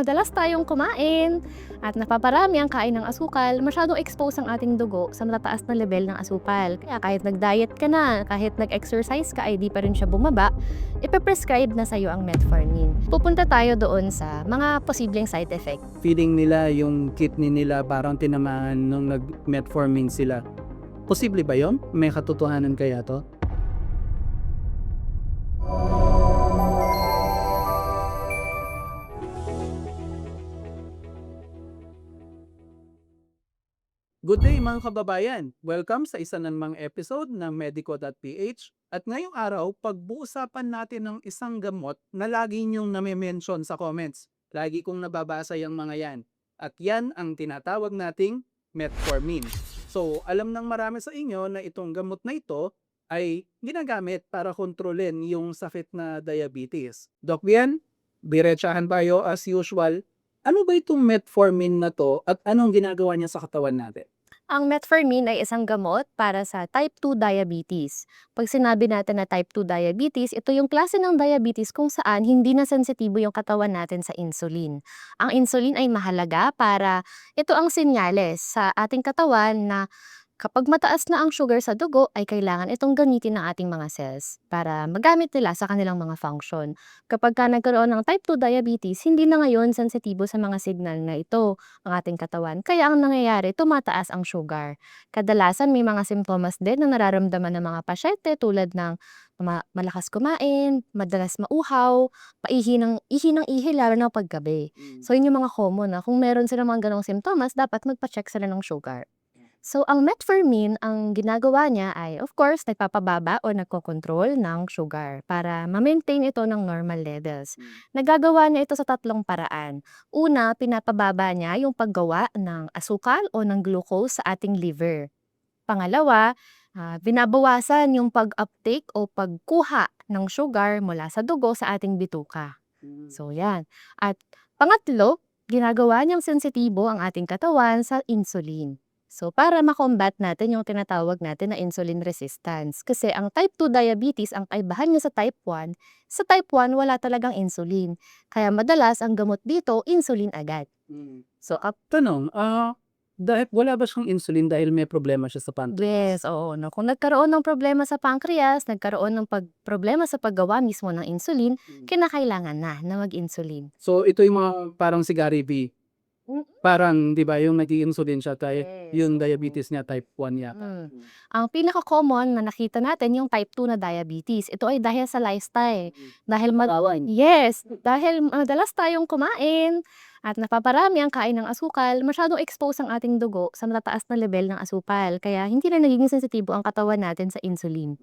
madalas tayong kumain at napaparami ang kain ng asukal, masyadong expose ang ating dugo sa matataas na level ng asukal. Kaya kahit nag-diet ka na, kahit nag-exercise ka ay di pa rin siya bumaba, ipe-prescribe na sa'yo ang metformin. Pupunta tayo doon sa mga posibleng side effect. Feeling nila yung kidney nila parang tinamaan nung nag-metformin sila. Posible ba yon? May katotohanan kaya to? Good day mga kababayan! Welcome sa isa namang episode ng Medico.ph. At ngayong araw, pag-uusapan natin ng isang gamot na lagi niyong name-mention sa comments. Lagi kong nababasa yung mga yan. At yan ang tinatawag nating metformin. So, alam ng marami sa inyo na itong gamot na ito ay ginagamit para kontrolin yung sakit na diabetes. Doc Bien, diretsahan tayo as usual. Ano ba itong metformin na to at anong ginagawa niya sa katawan natin? Ang metformin ay isang gamot para sa type 2 diabetes. Pag sinabi natin na type 2 diabetes, ito yung klase ng diabetes kung saan hindi na sensitibo yung katawan natin sa insulin. Ang insulin ay mahalaga para ito ang senyales sa ating katawan na kapag mataas na ang sugar sa dugo, ay kailangan itong gamitin ng ating mga cells para magamit nila sa kanilang mga function. Kapag ka nagkaroon ng type 2 diabetes, hindi na ngayon sensitibo sa mga signal na ito ang ating katawan. Kaya ang nangyayari, tumataas ang sugar. Kadalasan may mga simptomas din na nararamdaman ng mga pasyente tulad ng malakas kumain, madalas mauhaw, ihi ng ihi lalo na paggabi. So yun yung mga common na kung meron silang mga ganong simptomas, dapat magpa-check sila ng sugar. So, ang metformin, ang ginagawa niya ay, of course, nagpapababa o nagkokontrol ng sugar para ma-maintain ito ng normal levels. Nagagawa niya ito sa tatlong paraan. Una, pinapababa niya yung paggawa ng asukal o ng glucose sa ating liver. Pangalawa, binabawasan yung pag-uptake o pagkuha ng sugar mula sa dugo sa ating bituka. So, yan. At pangatlo, ginagawa niyang sensitibo ang ating katawan sa insulin. So, para makombat natin yung tinatawag natin na insulin resistance. Kasi ang type 2 diabetes, ang kaibahan niya sa type 1, sa type 1 wala talagang insulin. Kaya madalas ang gamot dito, insulin agad. So, Tanong, dahil wala ba siyang insulin dahil may problema siya sa yes, pancreas? oo. No? Kung nagkaroon ng problema sa pancreas, nagkaroon ng problema sa paggawa mismo ng insulin, kinakailangan na mag-insulin. So ito yung mga parang si Gary V. Parang 'di ba yung nag-i-insulin siya kaya yung diabetes niya type 1 yata. Ang pinaka-common na nakita natin yung type 2 na diabetes. Ito ay dahil sa lifestyle. Dahil yes, dahil madalas tayong kumain at napaparami ang kain ng asukal, masyadong expose ang ating dugo sa matataas na level ng asukal. Kaya hindi na nagiging sensitibo ang katawan natin sa insulin.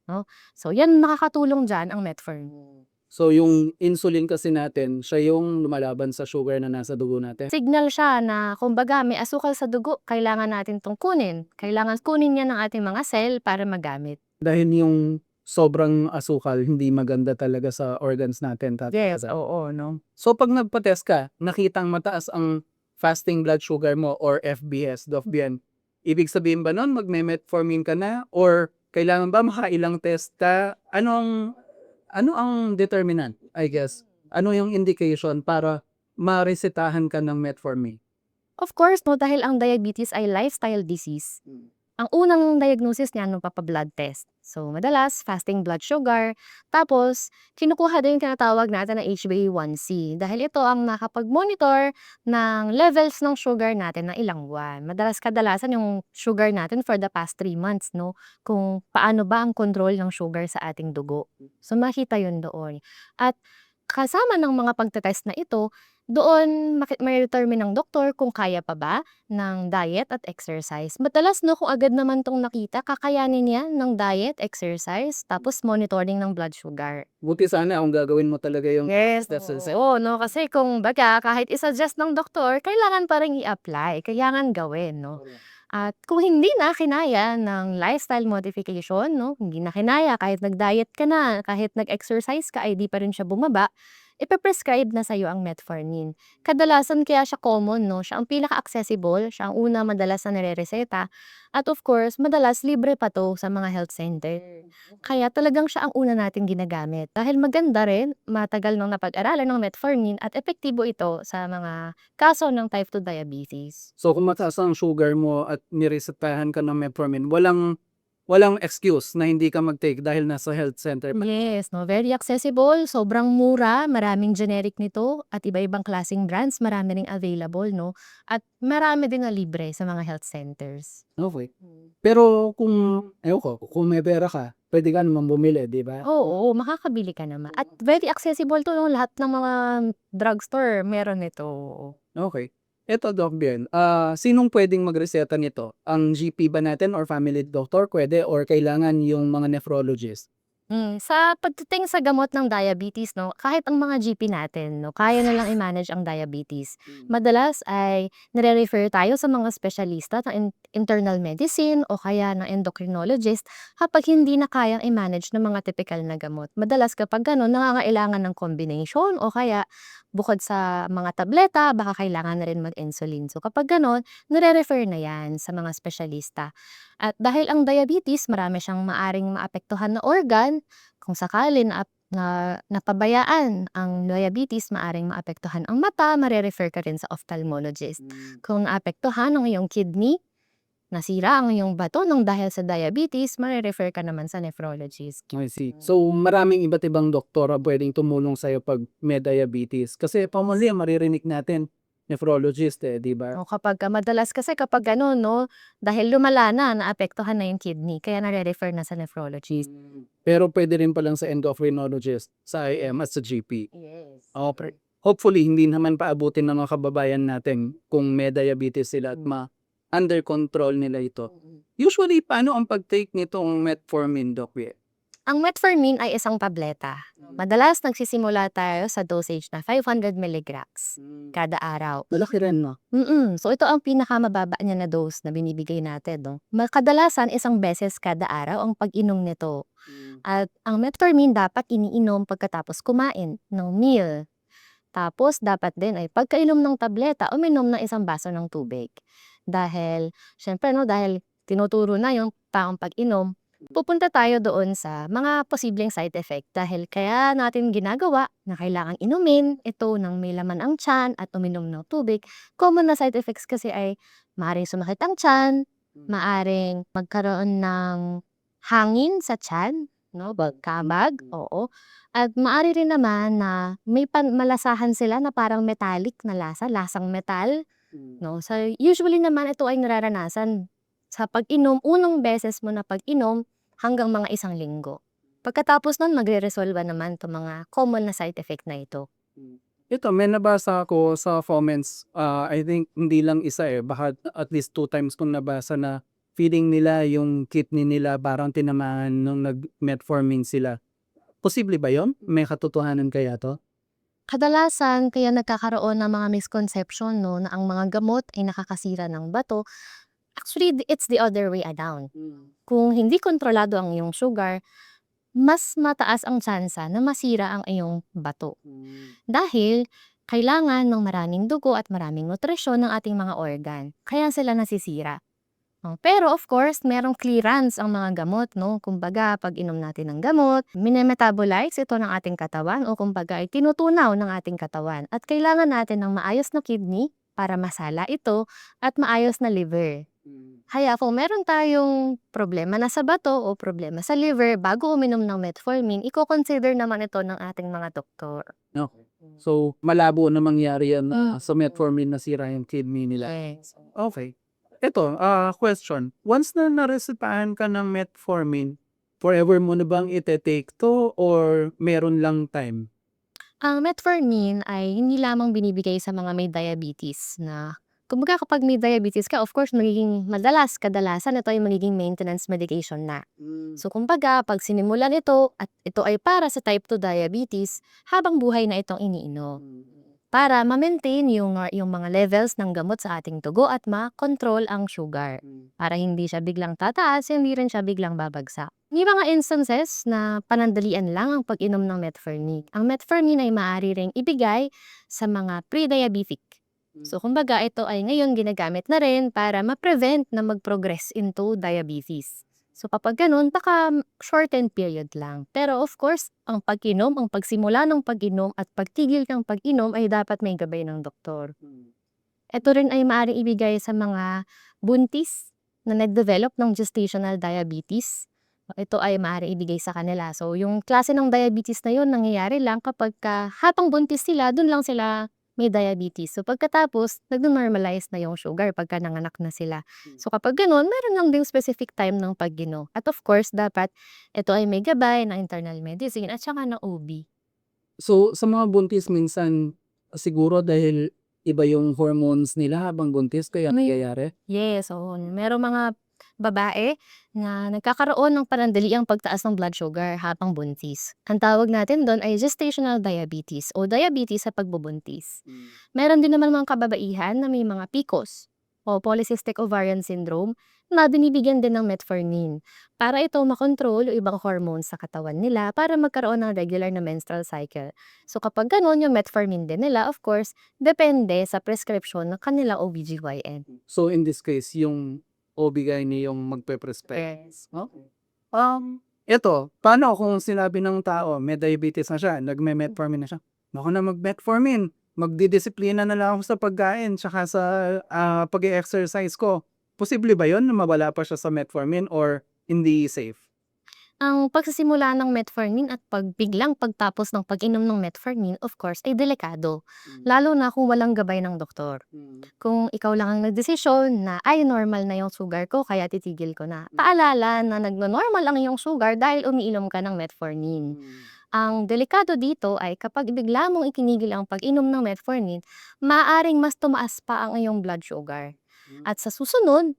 No? So yan, nakakatulong dyan ang metformin. So yung insulin kasi natin, siya yung lumalaban sa sugar na nasa dugo natin. Signal siya na kumbaga may asukal sa dugo, kailangan natin itong kunin. Kailangan kunin niya ng ating mga cell para magamit. Dahil yung sobrang asukal hindi maganda talaga sa organs natin. Oo, no? So pag nagpa-test ka, nakitang mataas ang fasting blood sugar mo or FBS, Doc Bien, ibig sabihin ba nun magme-metformin ka na or kailangan ba makailang test ka? Ano ang determinant, I guess? Ano yung indication para maresetahan ka ng metformin? Of course, no, dahil ang diabetes ay lifestyle disease. Ang unang diagnosis niya nung papa-blood test. So, madalas, fasting blood sugar. Tapos, kinukuha din yung tinatawag natin na HbA1c. Dahil ito ang nakapag-monitor ng levels ng sugar natin na ilang buwan. Kadalasan yung sugar natin for the past 3 months, no? Kung paano ba ang control ng sugar sa ating dugo. So, makita yun doon. At kasama ng mga pagtetest na ito, doon may determine ng doktor kung kaya pa ba ng diet at exercise. Madalas no, kung agad naman tong nakita, kakayanin niya ng diet, exercise, tapos monitoring ng blood sugar. Buti sana kung gagawin mo talaga yung Yes, test. oo, no, kasi kung baga, kahit i-suggest ng doktor, kailangan pa rin i-apply, kailangan gawin, no. At kung hindi na kinaya ng lifestyle modification, no, hindi na kinaya kahit nag-diet ka na, kahit nag-exercise ka ay di pa rin siya bumaba, ipe-prescribe na sa'yo ang metformin. Kadalasan kaya siya common 'no, siya ang pinaka-accessible, siya ang una madalas na nirereseta at of course madalas libre pa 'to sa mga health center. Kaya talagang siya ang una nating ginagamit dahil maganda rin, matagal nang napag-aralan ng metformin at epektibo ito sa mga kaso ng type 2 diabetes. So kung mataas ang sugar mo at niresetahan ka ng metformin, walang excuse na hindi ka mag-take dahil nasa health center pa. Yes 'no, very accessible, sobrang mura, maraming generic nito at iba-ibang klaseng brands, marami ring available 'no, at marami din na libre sa mga health centers. Okay. Pero kung ewan ko, kung may pera ka, puwede ka naman bumili, 'di ba? Oo, makakabili ka naman at very accessible 'to 'no, lahat ng mga drugstore meron nito, oo. Okay. Eto Doc Bien, sinong puwedeng magreseta nito? Ang GP ba natin or family doctor puwede or kailangan yung mga nephrologist? Sa pagdating sa gamot ng diabetes 'no, kahit ang mga GP natin 'no, kaya nilang i-manage ang diabetes. Madalas ay nire-refer tayo sa mga espesyalista ng internal medicine o kaya ng endocrinologist kapag hindi na kayang i-manage ng mga tipikal na gamot. Madalas kapag gano'n nangangailangan ng combination o kaya bukod sa mga tableta baka kailangan na rin mag-insulin. So kapag gano'n, nire-refer na 'yan sa mga espesyalista. At dahil ang diabetes marami siyang maaring maapektuhan na organ, kung sakali na napabayaan ang diabetes maaring maapektuhan ang mata, mare-refer ka rin sa ophthalmologist. Kung naapektuhan ang iyong kidney, nasira ang iyong bato ng dahil sa diabetes, mare-refer ka naman sa nephrologist. I see. So, maraming iba't ibang doktor ang puwedeng tumulong sa'yo 'pag may diabetes. Kasi commonly ang maririnig natin nephrologist, 'di ba? O kapagka madalas kasi kapag gano'n 'no, dahil lumala na, naapektuhan na yung kidney kaya nare-refer na sa nephrologist. Pero puwede rin palang sa endocrinologist, sa IM at sa GP. Yes. Okay. Hopefully hindi naman paabutin ng mga kababayan natin kung may diabetes sila at under control nila ito. Usually, paano ang pag-take nitong metformin, Doc Vie? Ang metformin ay isang tableta. Madalas nagsisimula tayo sa dosage na 500 milligrams kada araw. Malaki rin, no? So ito ang pinakamababa niya na dose na binibigay natin 'no. Kadalasan isang beses kada araw ang pag-inom nito. At ang metformin dapat iniinom pagkatapos kumain ng meal. Tapos dapat din ay pagkainom ng tableta, uminom ng isang baso ng tubig. Dahil siyempre 'no, dahil tinuturo na yung tamang pag-inom, pupunta tayo doon sa mga posibleng side effect dahil kaya natin ginagawa na kailangang inumin ito ng may laman ang tiyan at uminom ng tubig. Common na side effects kasi ay maaaring sumakit ang tiyan, maaaring magkaroon ng hangin sa tiyan, 'no, kabag, oo. At maaari rin naman na may malasahan sila na parang metallic na lasa, lasang metal, 'no. So, usually naman ito ay nararanasan sa pag-inom, unang beses mo na pag-inom hanggang mga 1 linggo. Pagkatapos nun magreresolba naman 'tong mga common na side effect na ito. Ito, may nabasa ako sa comments, I think hindi lang isa baka at least 2 times kong nabasa na feeling nila yung kidney nila parang tinamaan nung nag-metformin sila. Posible ba yun? May katotohanan kaya to? Kadalasan kaya nagkakaroon ng mga misconception 'no, na ang mga gamot ay nakakasira ng bato. Actually, it's the other way around. Kung hindi kontrolado ang iyong sugar, mas mataas ang tsansa na masira ang iyong bato. Dahil kailangan ng maraming dugo at maraming nutrisyon ng ating mga organ, kaya sila nasisira. Pero of course, merong clearance ang mga gamot 'no, kumbaga 'pag inom natin ng gamot, mine-metabolize ito ng ating katawan o kumbaga ay tinutunaw ng ating katawan at kailangan natin ng maayos na kidney para masala ito at maayos na liver. Kaya kung meron tayong problema na sa bato o problema sa liver bago uminom ng metformin, iko-consider naman ito ng ating mga doktor. Okay. So, malabo na mangyari yan na sa metformin nasira yung kidney nila. Yes. Okay. Ito, question. Once na naresetahan ka ng metformin, forever mo na bang ite-take to or meron lang time? Ang metformin ay hindi lamang binibigay sa mga may diabetes na kumbaga kapag may diabetes ka, of course kadalasan ito ay magiging maintenance medication na. So kumbaga, pag sinimulan ito at ito ay para sa type 2 diabetes, habang buhay na itong iniinom. Para ma-maintain yung mga levels ng gamot sa ating dugo at ma-control ang sugar. Para hindi siya biglang tataas, hindi rin siya biglang babagsak. May mga instances na panandalian lang ang pag-inom ng metformin. Ang metformin ay maaari ring ibigay sa mga pre-diabetic. So kumbaga ito ay ngayon ginagamit na rin para ma-prevent na mag-progress into diabetes. So kapag ganun, baka shortened period lang. Pero of course, ang pag-inom, ang pagsimula ng pag-inom at pagtigil ng pag-inom ay dapat may gabay ng doktor. Ito rin ay maaaring ibigay sa mga buntis na nag-develop ng gestational diabetes. Ito ay maaaring ibigay sa kanila. So, yung klase ng diabetes na yun, nangyayari lang kapag habang buntis sila, dun lang sila may diabetes. So, pagkatapos, nag-normalize na yung sugar pagka nanganak na sila. So, kapag ganun, meron lang ding specific time ng pag-inom. At of course, dapat ito ay may gabay ng internal medicine at saka ng OB. So, sa mga buntis minsan, siguro dahil iba yung hormones nila habang buntis kaya nangyayari? Yes, oo. Merong mga babae na nagkakaroon ng panandaliang pagtaas ng blood sugar habang buntis. Ang tawag natin doon ay gestational diabetes o diabetes sa pagbubuntis. Meron din naman mga kababaihan na may mga PCOS o polycystic ovarian syndrome na binibigyan din ng metformin para ito makontrol yung ibang hormones sa katawan nila para magkaroon ng regular na menstrual cycle. So kapag ganun, yung metformin din nila, of course, depende sa prescription ng kanila OBGYN. So, in this case, yung OB-GYN yung magpe-prescribe. Yes. Okay. Ito, paano kung sinabi ng tao, may diabetes na siya, nagme-metformin na siya. Naku na mag-metformin. Magdidisiplina na lang ako sa pagkain tsaka sa pag-exercise ko. Posible ba yon na mawala pa siya sa metformin or hindi safe? Ang pagsisimula ng metformin at biglang pagtapos ng pag-inom ng metformin, of course, ay delikado. Lalo na kung walang gabay ng doktor. Kung ikaw lang ang nagdesisyon na, ay, normal na yung sugar ko, kaya titigil ko na. Paalala na nagno-normal ang iyong sugar dahil umiinom ka ng metformin. Ang delikado dito ay kapag bigla mong itinigil ang pag-inom ng metformin, maaaring mas tumaas pa ang iyong blood sugar. At sa susunod,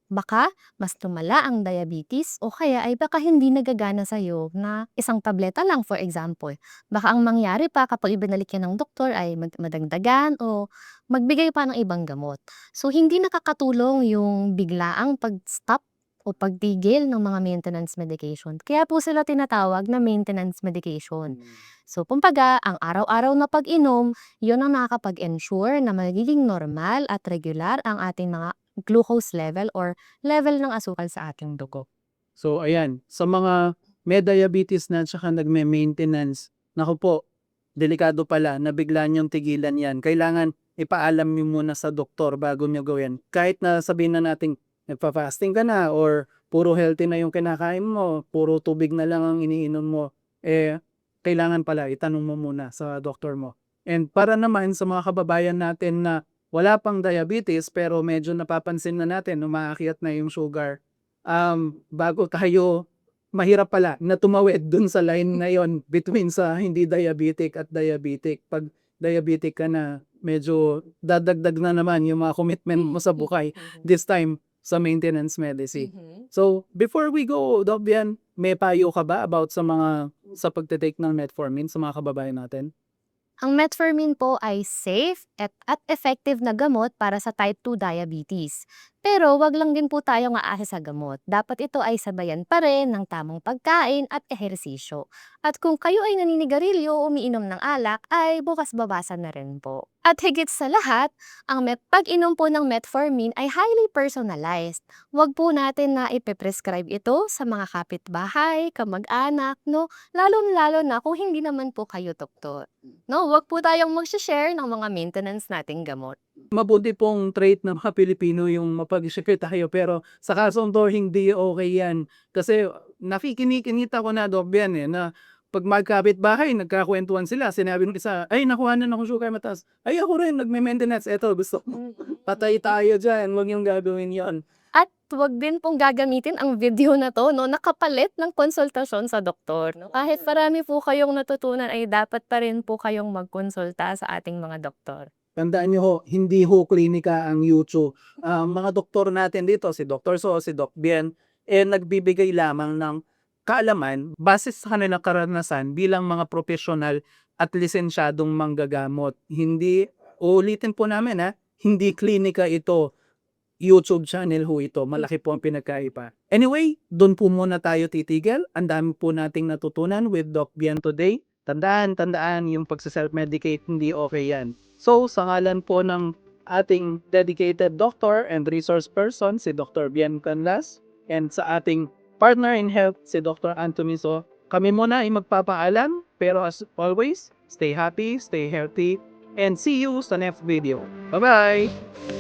baka mas tumala ang diabetes o kaya ay baka hindi nagagana sa'yo na isang tableta lang, for example. Baka ang mangyari pa kapag ibinalik yan ng doktor ay madagdagan o magbigay pa ng ibang gamot. So, hindi nakakatulong yung biglaang pag-stop o pagtigil ng mga maintenance medication. Kaya po sila tinatawag na maintenance medication. So, kumbaga, ang araw-araw na pag-inom, yun ang nakakapag-ensure na magiging normal at regular ang ating mga glucose level or level ng asukal sa ating dugo. So, ayan, sa mga may diabetes na tsaka nagme-maintenance, naku po, delikado pala na bigla niyong tigilan yan. Kailangan ipaalam niyo muna sa doktor bago niyo gawin. Kahit na sabihin na natin, nagpa-fasting ka na or puro healthy na yung kinakain mo, puro tubig na lang ang iniinom mo, kailangan pala itanong mo muna sa doktor mo. And para naman sa mga kababayan natin na wala pang diabetes pero medyo napapansin na natin umaakyat na yung sugar, bago tayo mahirap pala na tumawid dun sa line na yon between sa hindi diabetic at diabetic. Pag diabetic ka na, medyo dadagdag na naman yung mga commitment mo sa buhay, this time sa maintenance medicine. So, before we go, Doc Bian, may payo ka ba about sa pagtitake ng metformin sa mga kababayan natin? Ang metformin po ay safe at effective na gamot para sa type 2 diabetes. Pero wag lang din po tayong aasa sa gamot. Dapat ito ay sabayan pa rin ng tamang pagkain at ehersisyo. At kung kayo ay naninigarilyo o umiinom ng alak, ay bukas-babasan na rin po. At higit sa lahat, ang pag-inom po ng metformin ay highly personalized. Wag po natin na ipe-prescribe ito sa mga kapitbahay, kamag-anak, no? Lalo na kung hindi naman po kayo doktor. No, wag po tayong mag-share ng mga maintenance nating gamot. Mabuti pong trait ng mga Pilipino yung mapag-share tayo pero sa kasong to hindi okay yan. Kasi nakikinikita ko na, Doc Bian, na pag magkapit-bahay, nagkakwentuhan sila. Sinabi ng isa, ay, nakuhanan ako sugar mataas. Ay, ako rin, nagme-maintenance. Eto, gusto ko. Patay tayo dyan. Huwag yung gagawin yon. At wag din pong gagamitin ang video na to, no, nakapalit ng konsultasyon sa doktor. No? Kahit marami po kayong natutunan, ay dapat pa rin po kayong magkonsulta sa ating mga doktor. Tandaan niyo ho, hindi ho klinika ang YouTube. Mga doktor natin dito, si Dr. So, si Doc Bien, nagbibigay lamang ng kaalaman base sa kanilang karanasan bilang mga profesional at lisensyadong manggagamot. Hindi, uulitin po namin hindi klinika ito. YouTube channel ho ito. Malaki po ang pinagkaiba. Anyway, doon po muna tayo titigil. Ang dami po nating natutunan with Doc Bian today. Tandaan, yung pagsa-self-medicate, hindi okay yan. So, sa ngalan po ng ating dedicated doctor and resource person, si Dr. Bian Canlas, and sa ating partner in health, si Dr. Anthony So, kami muna ay magpapaalam, pero as always, stay happy, stay healthy, and see you sa next video. Bye-bye!